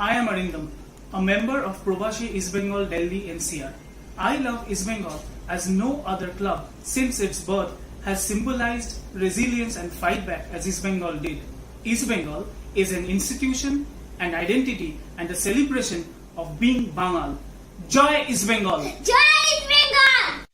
I am Arindam, a member of Probashi East Bengal Delhi NCR. I love East Bengal as no other club since its birth has symbolized resilience and fight back as East Bengal did. East Bengal is an institution, an identity, and a celebration of being Bangal. Joy East Bengal! Joy East Bengal!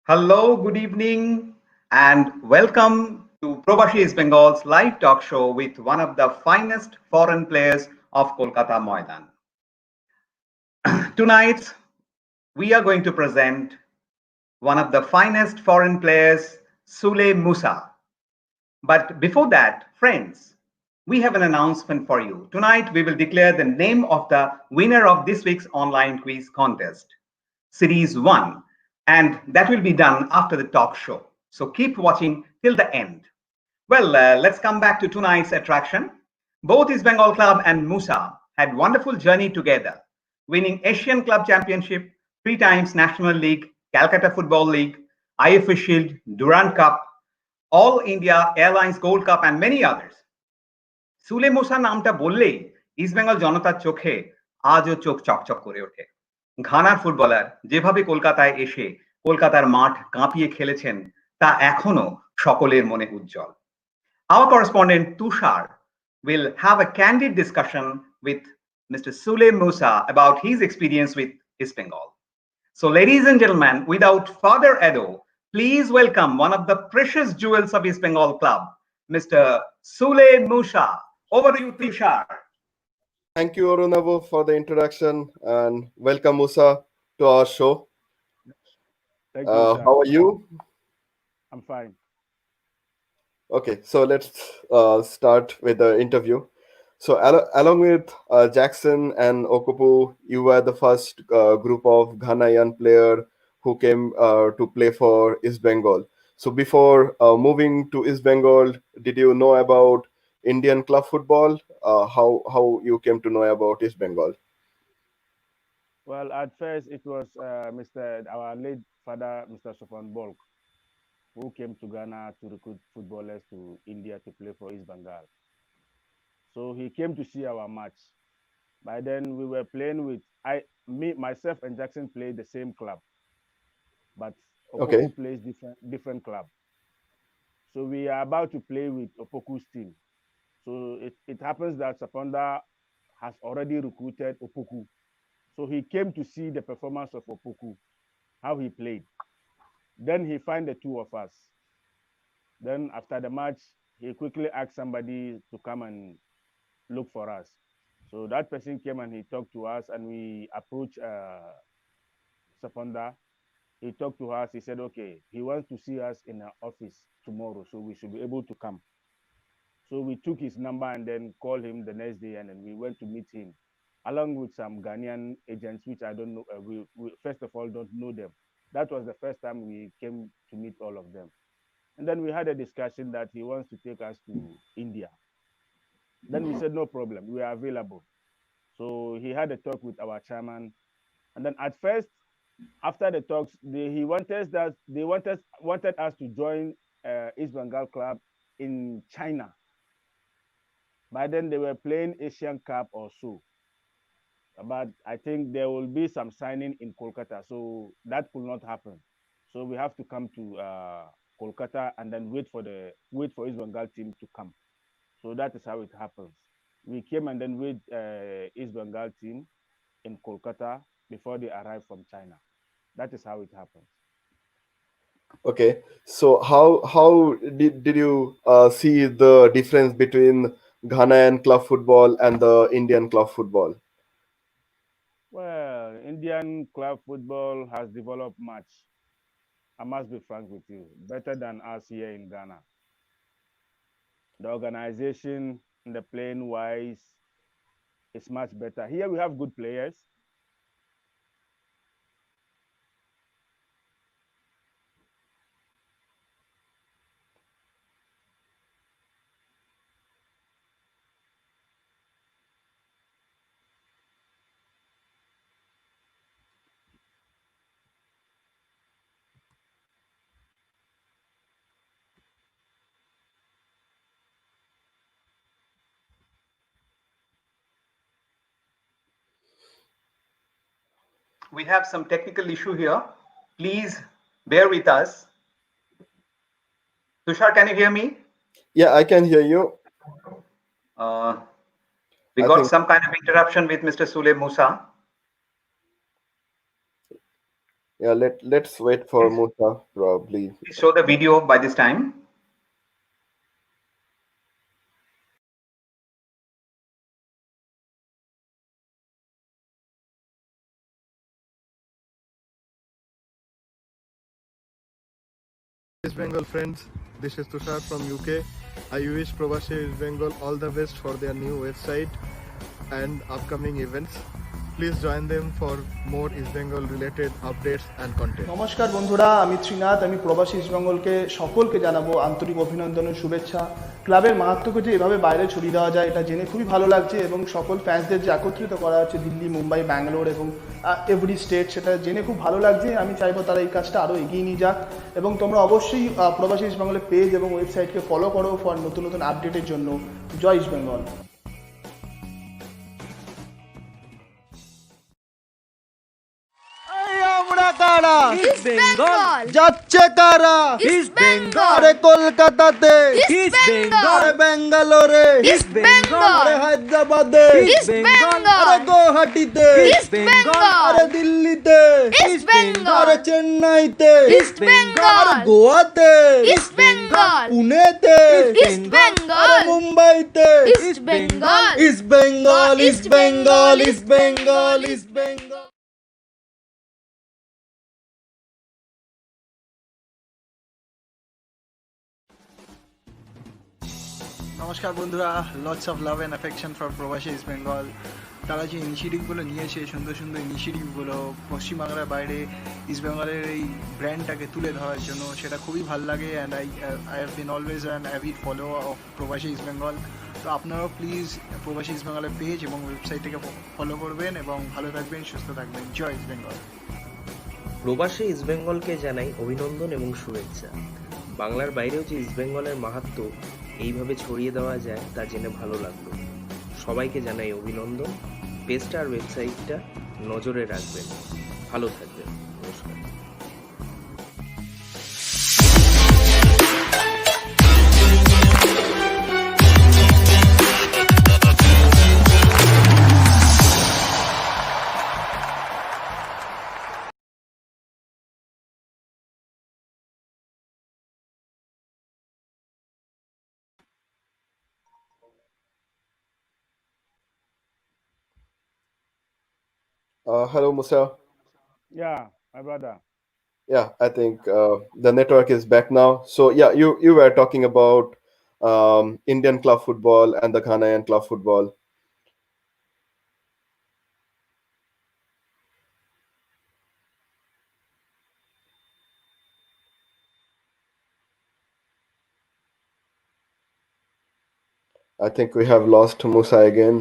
Hello, good evening, and welcome to Probashi East Bengal's live talk show with one of the finest foreign players of Kolkata Moidan. Tonight, we are going to present one of the finest foreign players, Sule Musa. But before that, friends, we have an announcement for you. Tonight, we will declare the name of the winner of this week's online quiz contest, Series 1. And that will be done after the talk show. So keep watching till the end. Well, let's come back to tonight's attraction. Both East Bengal Club and Musa had wonderful journey together, winning Asian Club Championship, 3 times National League, Calcutta Football League, IFA Shield, Durand Cup, All India Airlines Gold Cup, and many others. সুলে মুসা নামটা বললেই east Bengal জনতার চোখে আজও চোখ চকচক করে ওঠে। ঘানার footballer যেভাবে কলকাতায় এসে কলকাতার মাঠ কাঁপিয়ে খেলেছেন তা এখনো সকলের মনে উজ্জ্বল। Our correspondent Tushar will have a candid discussion with Mr. Sule Musa about his experience with East Bengal. So ladies and gentlemen, without further ado, please welcome one of the precious jewels of East Bengal Club, Mr. Sule Musa. Over to you, Tushar. Thank you, Arunavu, for the introduction, and welcome, Musa, to our show. Thank you, How are you? I'm fine. Okay, so let's start with the interview. So along with Jackson and Okupu, you were the first group of Ghanaian player who came to play for East Bengal. So before moving to East Bengal, did you know about Indian club football? How you came to know about East Bengal? Well, at first it was our late father, Mr. Sofan Bolk, who came to Ghana to recruit footballers to India to play for East Bengal. So he came to see our match. By then we were playing with myself and Jackson played the same club, but Opoku plays different club. So we are about to play with Opoku's team. So it happens that Saponda has already recruited Opoku. So he came to see the performance of Opoku, how he played. Then he found the two of us. Then after the match, he quickly asked somebody to come and look for us. So that person came and he talked to us, and we approached Saponda. He talked to us. He said, okay, he wants to see us in our office tomorrow, so we should be able to come. So we took his number and then called him the next day, and then we went to meet him, along with some Ghanaian agents, which I don't know. We first of all don't know them. That was the first time we came to meet all of them. And then we had a discussion that he wants to take us to India. Then we said, no problem, we are available. So he had a talk with our chairman. And then at first, after the talks, they wanted us to join East Bengal Club in China. By then they were playing Asian Cup or so. But I think there will be some signing in Kolkata, so that could not happen. So we have to come to Kolkata and then wait for East Bengal team to come. So that is how it happens. We came and then wait East Bengal team in Kolkata before they arrive from China. That is how it happens. Okay, so how did you see the difference between Ghanaian club football and the Indian club football? Well, Indian club football has developed much. I must be frank with you, better than us here in Ghana. The organization and the playing wise is much better. Here we have good players. We have some technical issue here. Please bear with us. Tushar, can you hear me? Yeah, I can hear you. We I got think some kind of interruption with Mr. Sule Musa. yeah. Let's wait for Musa probably. Please show the video by this time. East Bengal friends, this is Tushar from UK. I wish Provashi East Bengal all the best for their new website and upcoming events. Please join them for more East Bengal related updates and content. নমস্কার বন্ধুরা, আমি ত্রিনাথ। আমি প্রবাসী ইস্টবেঙ্গলকে সকলকে জানাবো আন্তরিক অভিনন্দন ও শুভেচ্ছা। ক্লাবের মাহাত্ম্যকে যে এভাবে বাইরে ছড়িয়ে দেওয়া যায় এটা জেনে খুবই ভালো লাগছে, এবং সকল ফ্যান্সদের যে একত্রিত করা হচ্ছে দিল্লি, মুম্বাই, ব্যাঙ্গালোর এবং এভরি স্টেট, সেটা জেনে খুব ভালো লাগছে। আমি চাইবো তারা এই কাজটা আরও এগিয়ে নিয়ে যাক, এবং তোমরা অবশ্যই প্রবাসী ইস্টবেঙ্গলের পেজ এবং ওয়েবসাইটকে ফলো করো ফর নতুন নতুন আপডেটের জন্য। জয় ইস্টবেঙ্গল। East Bengal. যাচ্ছে কারা East Bengal. আরে কলকাতাতে, East Bengal. আরে ব্যাঙ্গালোরে, East Bengal. আরে হায়দ্রাবাদে, East Bengal. আরে গুয়াহাটিতে, East Bengal. আরে দিল্লিতে, East Bengal. আরে চেন্নাইতে, East Bengal. আরে গোয়াতে, East Bengal. পুনেতে, East Bengal. আরে মুম্বাইতে, East Bengal. East Bengal, East east Bengal, Bengal, east Bengal, east Bengal. নমস্কার বন্ধুরা, lots of love and affection for প্রবাসী ইস্ট বেঙ্গল। তারা যে ইনিশিয়েটিভগুলো নিয়েছে, সুন্দর সুন্দর ইনিশিয়েটিভগুলো পশ্চিমবাংলার বাইরে ইস্ট বেঙ্গলের এই ব্র্যান্ডটাকে তুলে ধরার জন্য, সেটা খুবই ভালো লাগে। And I have been always an avid follower of প্রবাসী ইস্ট বেঙ্গল। তো আপনারাও প্লিজ প্রবাসী ইস্ট বেঙ্গলের পেজ এবং ওয়েবসাইটটাকে ফলো করবেন এবং ভালো থাকবেন, সুস্থ থাকবেন। জয় ইস্ট বেঙ্গল। প্রবাসী ইস্টবেঙ্গলকে জানাই অভিনন্দন এবং শুভেচ্ছা। বাংলার বাইরেও যে ইস্টবেঙ্গলের মাহাত্ম্য এইভাবে ছড়িয়ে দেওয়া যায় তা জেনে ভালো লাগলো। সবাইকে জানাই অভিনন্দন। পেজটা আর ওয়েবসাইটটা নজরে রাখবেন। ভালো থাকবেন। নমস্কার। Hello, Musa. Yeah, my brother. Yeah, I think the network is back now. So yeah, you were talking about Indian club football and the Ghanaian club football. I think we have lost Musa again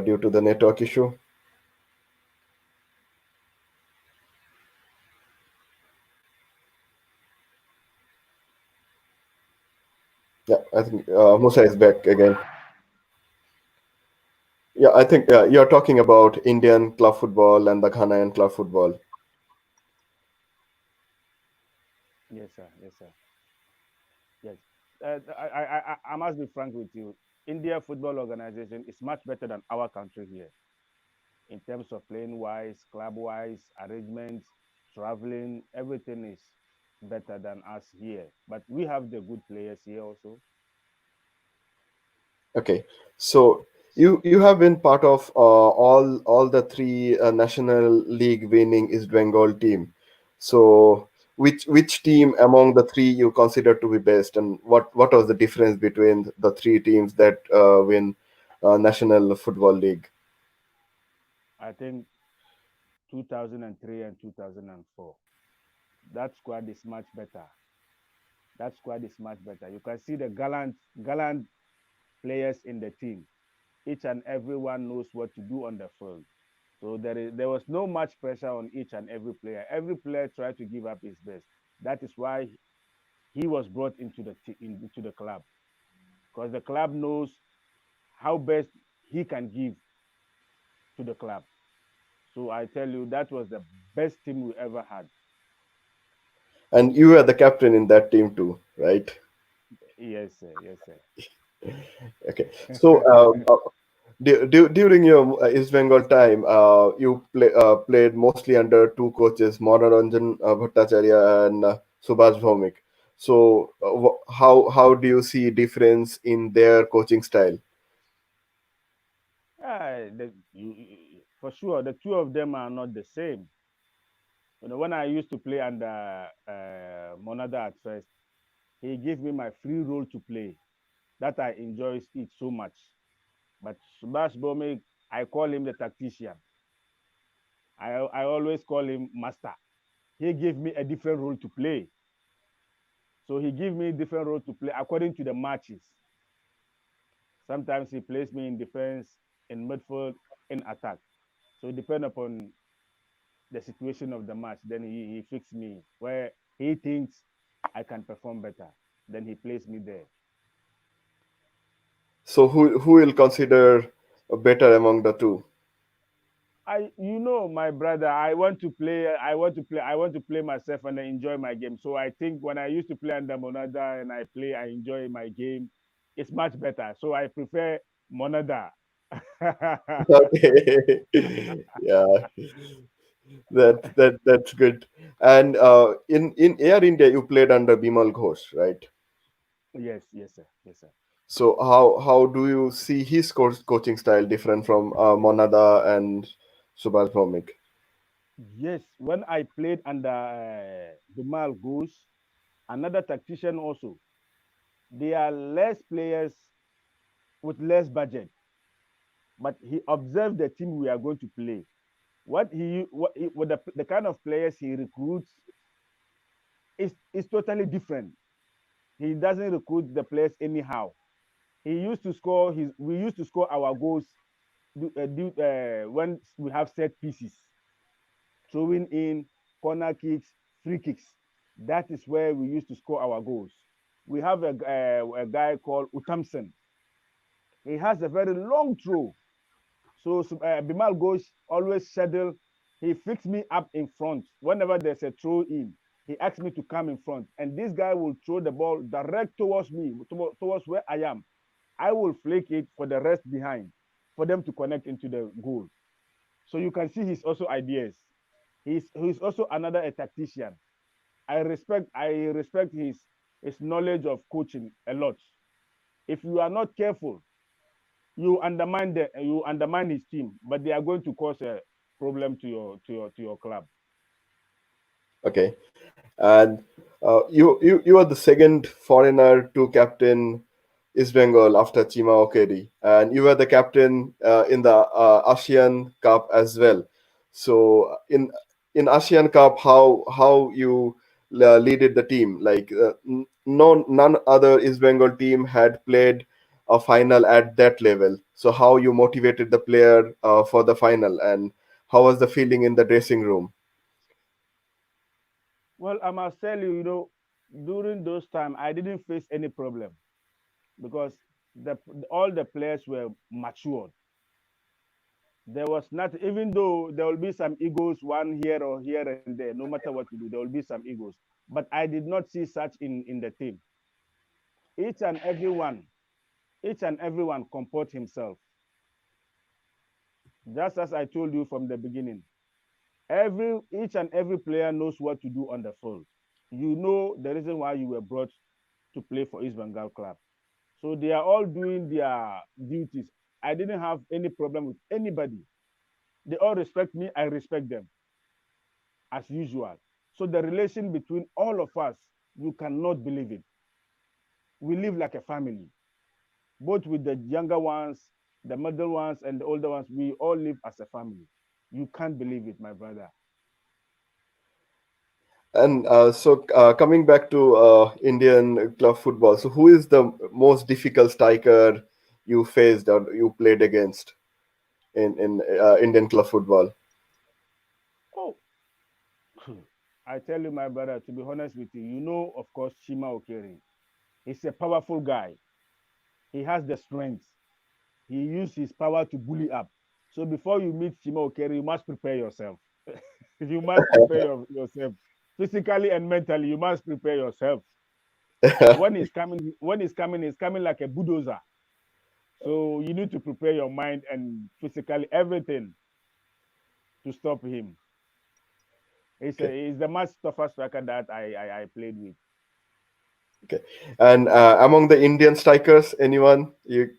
due to the network issue. Yeah, I think Musa is back again. Yeah, I think you're talking about Indian club football and the Ghanaian club football. Yes, sir. Yes, sir. Yes. I must be frank with you. India Football Organization is much better than our country here in terms of playing wise, club wise, arrangements. traveling, everything is better than us here. But we have the good players here also. Okay, so you have been part of all the three national league winning East Bengal team. So which team among the three you consider to be best, and what was the difference between the three teams that win national football league? I think 2003 and 2004. That squad is much better. That squad is much better. You can see the gallant players in the team. Each and everyone knows what to do on the field. So there was no much pressure on each and every player. Every player tried to give up his best. That is why he was brought into into the club, because the club knows how best he can give to the club. So I tell you, that was the best team we ever had. And you were the captain in that team too, right? Yes, sir. Yes, sir. Okay, so during your East Bengal time, you played mostly under two coaches, Manoranjan Bhattacharya and Subhash Bhaumik. So, how do you see difference in their coaching style? For sure, the two of them are not the same. When I used to play under Monada at first, he gave me my free role to play. That I enjoy it so much. But Subhash Bome, I call him the tactician. I always call him master. He gave me a different role to play. So he gave me different role to play according to the matches. Sometimes he plays me in defense, in midfield, in attack. So it depends upon the situation of the match. Then he fixes me where he thinks I can perform better. Then he plays me there. So, who will consider better among the two? My brother, I want to play. I want to play myself and enjoy my game. So I think when I used to play under Monada and I enjoy my game. It's much better. So I prefer Monada. Okay, yeah, that's good. And in Air India, you played under Bimal Ghosh, right? Yes, yes, sir. Yes, sir. So how do you see his coaching style different from Monada and Subhash Bhaumik? Yes, when I played under Bimal Ghosh, another tactician also, they are less players with less budget. But he observed the team we are going to play. What the kind of players he recruits is totally different. He doesn't recruit the players anyhow. We used to score our goals when we have set pieces, throwing in, corner kicks, free kicks. That is where we used to score our goals. We have a guy called Utamsen. He has a very long throw. So Bimal Ghosh always schedule. He fixed me up in front. Whenever there's a throw in, he asks me to come in front. And this guy will throw the ball direct towards me, towards where I am. I will flick it for the rest behind, for them to connect into the goal. So you can see his also ideas. He's also another a tactician. I respect his knowledge of coaching a lot. If you are not careful, you undermine his team, but they are going to cause a problem to your club. Okay, and you are the second foreigner to captain East Bengal after Chima Okedi, and you were the captain in the Asian Cup as well. So in Asian Cup, how you leaded the team? Like none other East Bengal team had played a final at that level. So how you motivated the player for the final, and how was the feeling in the dressing room? Well, I must tell you, during those time, I didn't face any problem because the all the players were matured. There was not, even though there will be some egos, one here or here and there. No matter what you do, there will be some egos. But I did not see such in the team. Each and everyone, each and everyone comport himself. Just as I told you from the beginning, Each and every player knows what to do on the field. You know the reason why you were brought to play for East Bengal club. So they are all doing their duties. I didn't have any problem with anybody. They all respect me. I respect them as usual. So the relation between all of us, you cannot believe it. We live like a family, both with the younger ones, the middle ones, and the older ones. We all live as a family. You can't believe it, my brother. And coming back to Indian club football, so who is the most difficult striker you faced or you played against in Indian club football? Oh, I tell you, my brother, to be honest with you, you know, of course, Shima Okere. He's a powerful guy. He has the strength. He used his power to bully up. So before you meet Shima Okere, you must prepare yourself. You must prepare yourself physically and mentally. You must prepare yourself. He's coming like a bulldozer. So you need to prepare your mind and physically everything to stop him. He's the most toughest striker that I played with. Okay. And among the Indian strikers, anyone you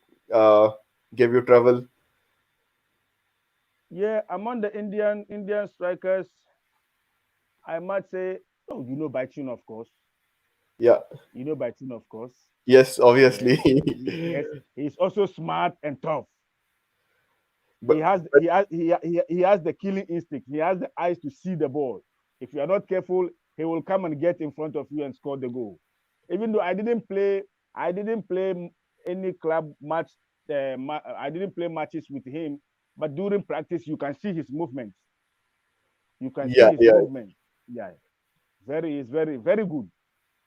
gave you trouble? Yeah, among the Indian strikers, I might say, oh, you know Baitun, of course. Yeah. You know Baitun, of course. Yes, obviously. Yes, yes. He's also smart and tough. but, He has but he has he has the killing instinct. He has the eyes to see the ball. If you are not careful, he will come and get in front of you and score the goal. Even though I didn't play any club match. I didn't play matches with him, but during practice, you can see his movements. You can see yeah, his yeah. movement. Yeah, is very good.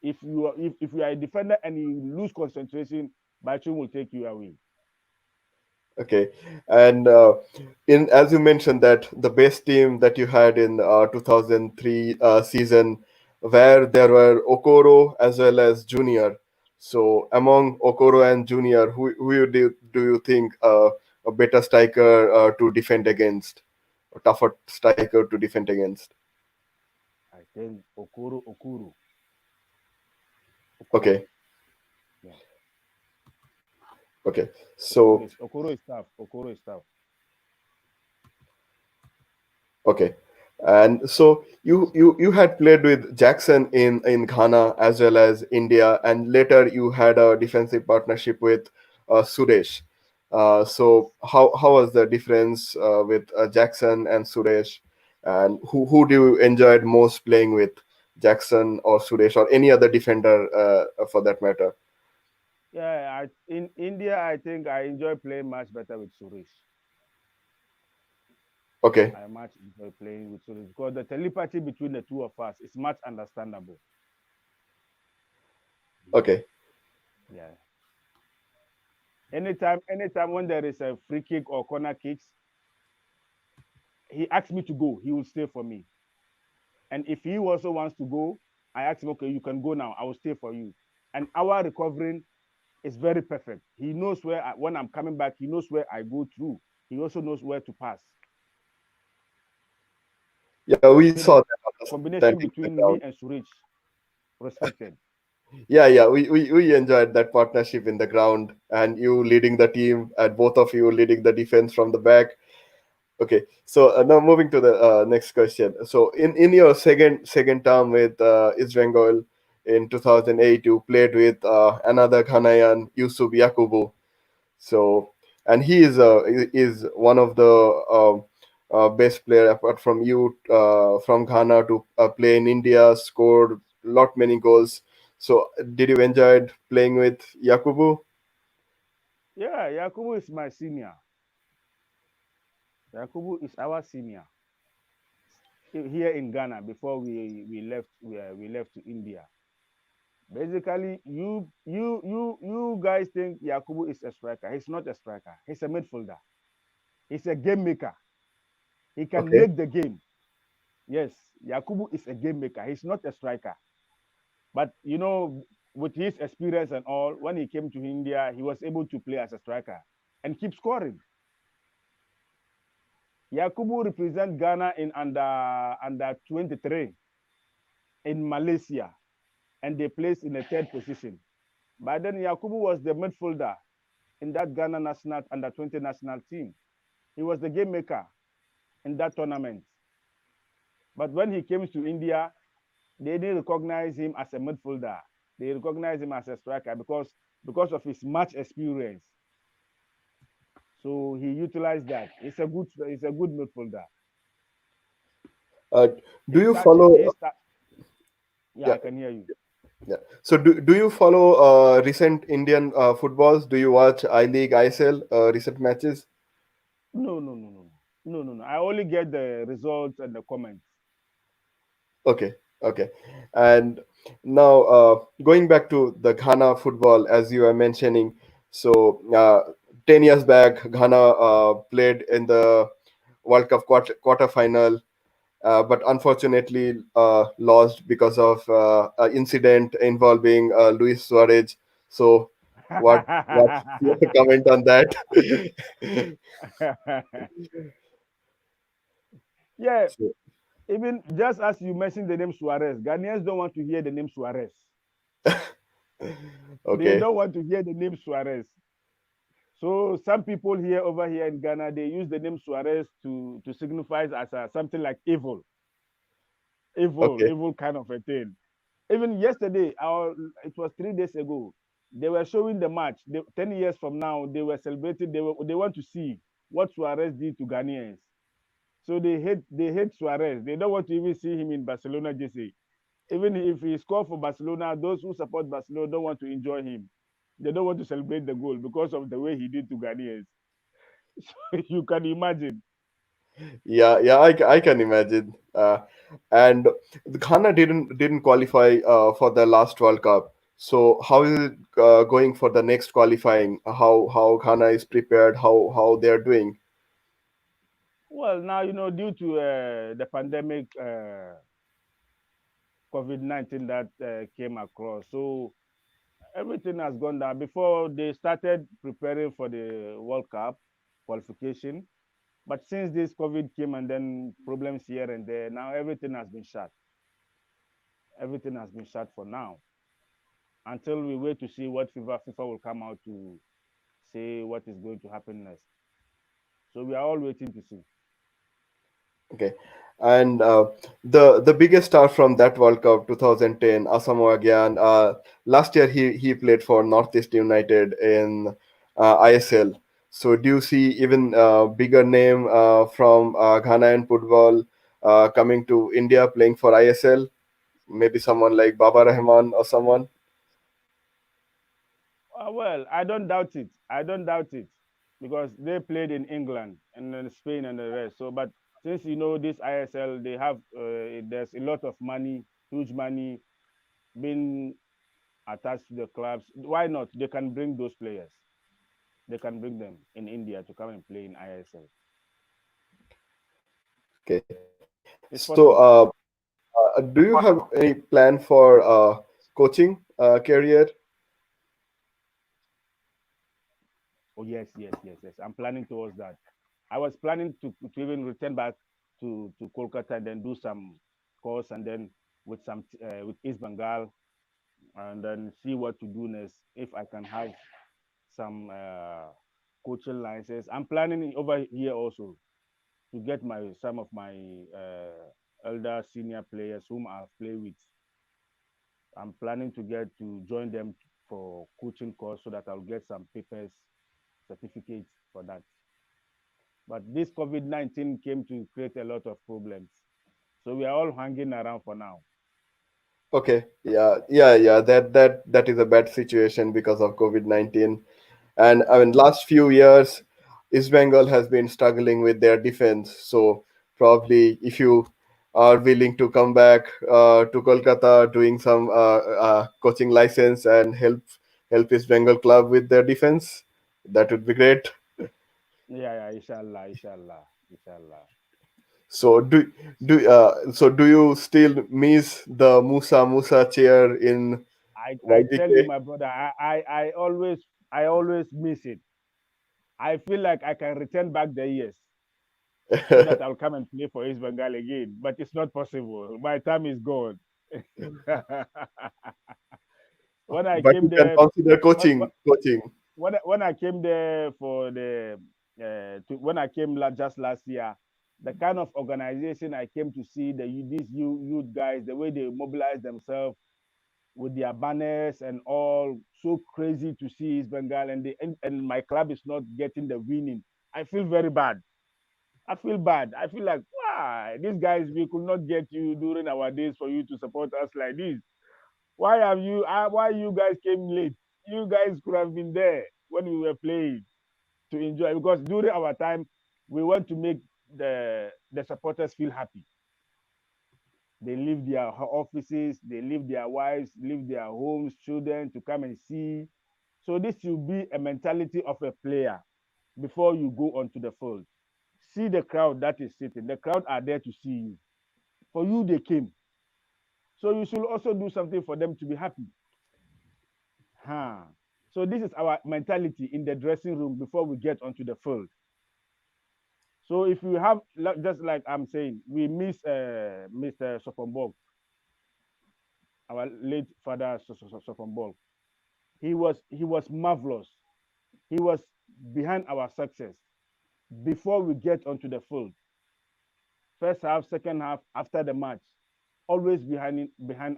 If you are a defender and you lose concentration, Bachum will take you away. Okay. And in as you mentioned that the best team that you had in 2003 season, where there were Okoro as well as Junior. So among Okoro and Junior, do you think a better striker to defend against, a tougher striker to defend against? I think Okoro. Okay. Yeah. Okay. So Okoro is tough. Okoro is tough. okay. And so you had played with Jackson in Ghana as well as India, and later you had a defensive partnership with Suresh. So how was the difference with Jackson and Suresh, and who do you enjoyed most playing with, Jackson or Suresh or any other defender for that matter? Yeah, in India, I think I enjoy playing much better with Suresh. Okay, I much enjoy playing with Suresh because the telepathy between the two of us is much understandable. okay, Yeah. Anytime when there is a free kick or corner kicks, he asks me to go. He will stay for me. And if he also wants to go, I ask him, okay, you can go now. I will stay for you. And our recovering is very perfect. He knows when I'm coming back, he knows where I go through. He also knows where to pass. yeah, we So saw the that on combination standing the between me ground. and Suresh, respected. Yeah, we enjoyed that partnership in the ground, and you leading the team, and both of you leading the defense from the back. Okay, so now moving to the next question. So in your second term with East Bengal in 2008, you played with another Ghanaian, Yusuf Yakubu. So, and he is one of the best player apart from you from Ghana to play in India, scored lot many goals. So, did you enjoy playing with Yakubu? Yeah, Yakubu is my senior. Yakubu is our senior here in Ghana before we left to India. Basically, you guys think Yakubu is a striker. He's not a striker. He's a midfielder. He's a game maker. He can Okay. make the game. Yes, Yakubu is a game maker. He's not a striker. But you know, with his experience and all, when he came to India, he was able to play as a striker and keep scoring. Yakubu represent Ghana in under 23 in Malaysia, and they placed in the third position. But then Yakubu was the midfielder in that Ghana national under 20 national team. He was the game maker in that tournament. But when he came to India, they didn't recognize him as a midfielder. They recognized him as a striker because of his match experience. So he utilized that. He's a good midfielder. Do you follow? Yeah, I can hear you. Yeah. So do you follow recent Indian footballs? Do you watch I League, ISL, recent matches? No. I only get the results and the comments. Okay, okay. And now going back to the Ghana football, as you are mentioning, so 10 years back, Ghana played in the World Cup quarter final, but unfortunately lost because of an incident involving Luis Suarez. So what's your comment on that? Yeah, So, even just as you mentioned the name Suarez, Ghanaians don't want to hear the name Suarez. They okay, don't want to hear the name Suarez. So some people here over here in Ghana, they use the name Suarez to signify as something like okay, evil kind of a thing. Even yesterday, it was 3 days ago, they were showing the match. 10 years from now, they were celebrating. They want to see what Suarez did to Ghanaians. So they hate Suarez. They don't want to even see him in Barcelona jersey. Even if he scored for Barcelona, those who support Barcelona don't want to enjoy him. They don't want to celebrate the goal because of the way he did to Ghanaians. So you can imagine. yeah, yeah, I can imagine. And Ghana didn't qualify for the last World Cup. So how is it going for the next qualifying? How Ghana is prepared? How they are doing? Well, now due to the pandemic, COVID-19 that came across, so everything has gone down. Before they started preparing for the World Cup qualification, but since this COVID came and then problems here and there, now everything has been shut. Everything has been shut for now until we wait to see what FIFA will come out to say what is going to happen next. So we are all waiting to see. Okay, and the biggest star from that World Cup 2010, Asamoah Gyan. Last year he played for Northeast United in ISL. So do you see even bigger name from Ghana and football coming to India playing for ISL? Maybe someone like Baba Rahman or someone. Well, I don't doubt it. I don't doubt it because they played in England and then Spain and the rest. So, but since this ISL, they have there's a lot of money, huge money being attached to the clubs. Why not? They can bring those players. They can bring them in India to come and play in ISL. Okay, It's so possible. do you have any plan for coaching career? Oh yes. I'm planning towards that. I was planning to even return back to Kolkata and then do some course and then with East Bengal and then see what to do next if I can have some coaching license. I'm planning over here also to get some of my elder senior players whom I've played with. I'm planning to get to join them for coaching course so that I'll get some papers, certificates for that. But this COVID-19 came to create a lot of problems. So we are all hanging around for now. Okay, yeah. That is a bad situation because of COVID-19. And I mean, last few years, East Bengal has been struggling with their defense. So probably, if you are willing to come back to Kolkata, doing some coaching license and help East Bengal club with their defense, that would be great. Yeah, inshallah. So do you still miss the Musa chair in I tell you, YGK? my brother, I always miss it. I feel like I can return back the years. so that I'll come and play for East Bengal again. But it's not possible. My time is gone. When I But came you can there, consider when, coaching. when I came there for when I came just last year, the kind of organization I came to see, these youth guys, the way they mobilize themselves with their banners and all, so crazy to see East Bengal, and my club is not getting the winning. I feel very bad. I feel bad. I feel like, why these guys, we could not get you during our days for you to support us like this. Why have you? Why you guys came late? You guys could have been there when we were playing to enjoy, because during our time we want to make the supporters feel happy. They leave their offices, they leave their wives, leave their homes, children to come and see. So this should be a mentality of a player before you go onto the field. See the crowd that is sitting. The crowd are there to see you. For you, they came. So you should also do something for them to be happy. Huh. So this is our mentality in the dressing room before we get onto the field. So if you have, just like I'm saying, we miss Mr. Sofonbog, our late father Sofonbog. He was marvelous. He was behind our success before we get onto the field. First half, second half, after the match, always behind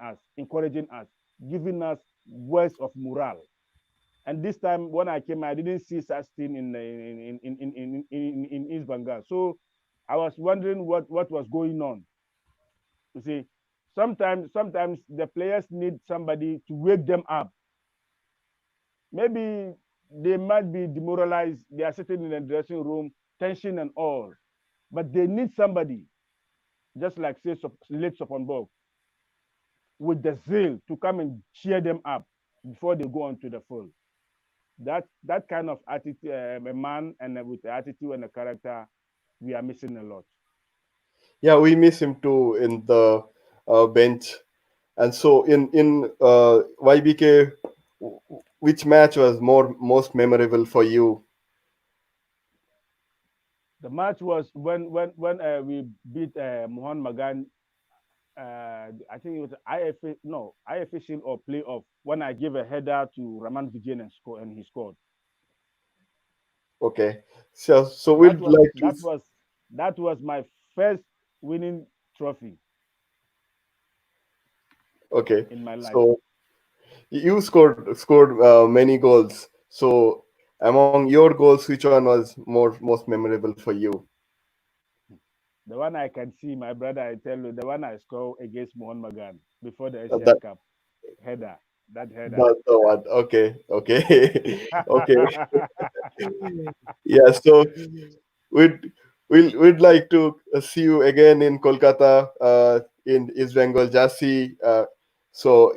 us, encouraging us, giving us words of morale. And this time when I came, I didn't see such thing in East Bengal. So I was wondering what was going on. You see, sometimes the players need somebody to wake them up. Maybe they might be demoralized. They are sitting in the dressing room, tension and all, but they need somebody, just like say late Soponborg, with the zeal to come and cheer them up before they go onto the field. That kind of attitude, a man and with the attitude and the character, we are missing a lot. Yeah, we miss him too in the bench. And so in YBK, which match was most memorable for you? The match was when we beat Mohan Magan. I think it was IFA Shield or playoff, when I gave a header to Raman Vijayan and he scored. Okay, so That we'd was like to. that was that was my first winning trophy Okay, in my life. so you scored many goals. So among your goals, which one was most memorable for you? The one I can see, my brother, I tell you, the one I scored against Mohan Magan before the Asian That Cup header, that header. that's the one. Okay, okay, okay. Yeah. So we'd we'd like to see you again in Kolkata, in East Bengal jersey. So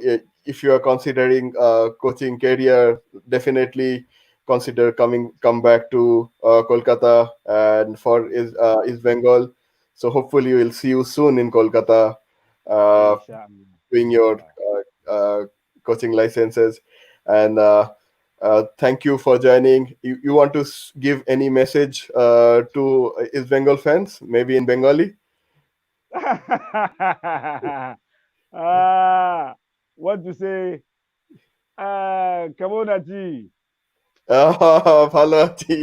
if you are considering coaching career, definitely consider come back to Kolkata and for East Bengal. So hopefully we'll see you soon in Kolkata, uh, Inshallah. doing your Inshallah. coaching licenses. And thank you for joining. You want to give any message to East Bengal fans, maybe in Bengali? What to say? Come on, Aji. ভালো আছি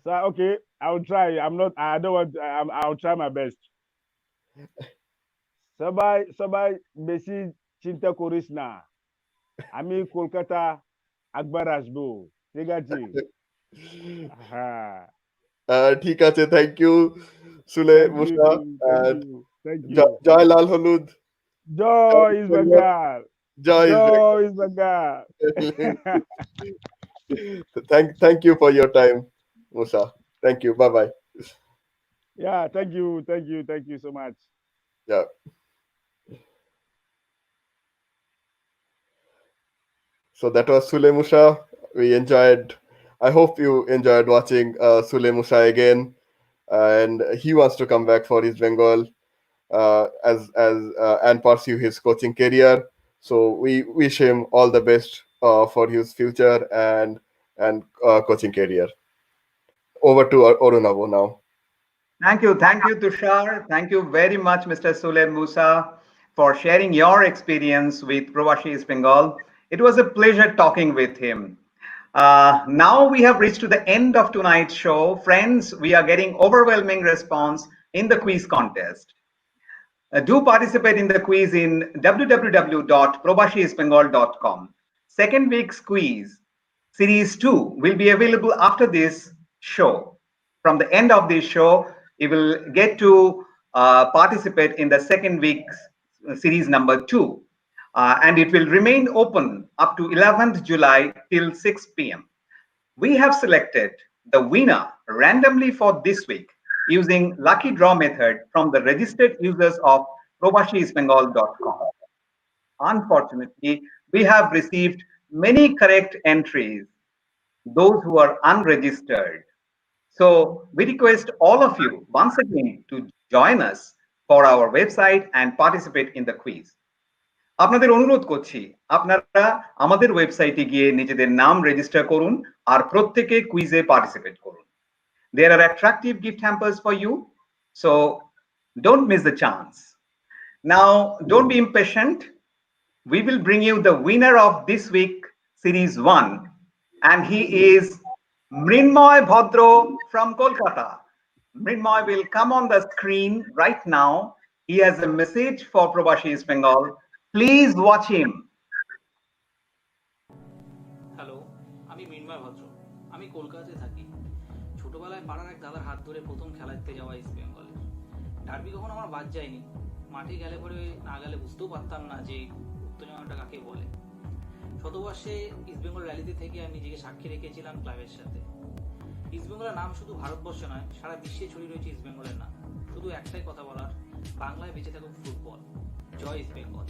So okay, I'll try. I'm not. I don't want. I'll try my best. সবাই বেশি চিন্তা করিস না, আমি কলকাতা একবার আসবো, ঠিক আছে? হ্যাঁ, ঠিক আছে, থ্যাংক ইউ সুলে thank you, Musa. thank And you, thank you. Joy লাল হলুদ, Joy is Bengal. Joy East Joy is Bengal. Bengal. Thank you for your time, Musa. Thank you. Bye bye. Yeah, thank you so much. Yeah. So that was Sule Musa. We enjoyed. I hope you enjoyed watching Sule Musa again, and he wants to come back for East Bengal as and pursue his coaching career. So we wish him all the best for his future and coaching career. over to Arunavo now. Thank you, Tushar. Thank you very much, Mr. Sule Musa, for sharing your experience with Provashi East Bengal. It was a pleasure talking with him. Now we have reached to the end of tonight's show. Friends, we are getting overwhelming response in the quiz contest. Do participate in the quiz in www.probashiisbengal.com. Second week's quiz, Series 2, will be available after this show. From the end of this show, you will get to participate in the second week's series number 2. And it will remain open up to 11th July till 6 p.m. We have selected the winner randomly for this week using lucky draw method from the registered users of probashiisbengal.com. Unfortunately, we have received many correct entries, those who are unregistered. So we request all of you once again to join us for our website and participate in the quiz. আপনাদের অনুরোধ করছি আপনারা আমাদের ওয়েবসাইটে গিয়ে নিজেদের নাম register করুন আর প্রত্যেকে কুইজে পার্টিসিপেট করুন। There are attractive gift hampers for you, so don't miss the chance. Now, don't be impatient. We will bring you the winner of this week, Series 1, and he is Mrinmoy Bhadro from Kolkata. Mrinmoy will come on the screen right now. He has a message for Provashi East Bengal. Please watch him. Hello, আমি মৃন্ময় ভদ্র। আমি কলকাতাতে থাকি। ছোটবেলায় পাড়ার এক দাদার হাত ধরে প্রথম খেলা দেখতে যাওয়া ইস্ট বেঙ্গলে। ডার্বি কখনো আমার বাদ যায়নি। মাঠে গেলে পরে না গেলে বুঝতেও পারতাম না যে উত্তেজনাটা কাকে বলে। শতবর্ষে ইস্ট বেঙ্গল র্যালিতে থেকে আমি নিজেকে সাক্ষী রেখেছিলাম ক্লাবের সাথে। ইস্ট বেঙ্গলের নাম শুধু ভারতবর্ষে নয়, সারা বিশ্বে ছড়িয়ে রয়েছে ইস্ট বেঙ্গলের নাম। শুধু একটাই কথা বলার, বাংলায় বেঁচে থাকুক ফুটবল। জয় ইস্ট বেঙ্গল।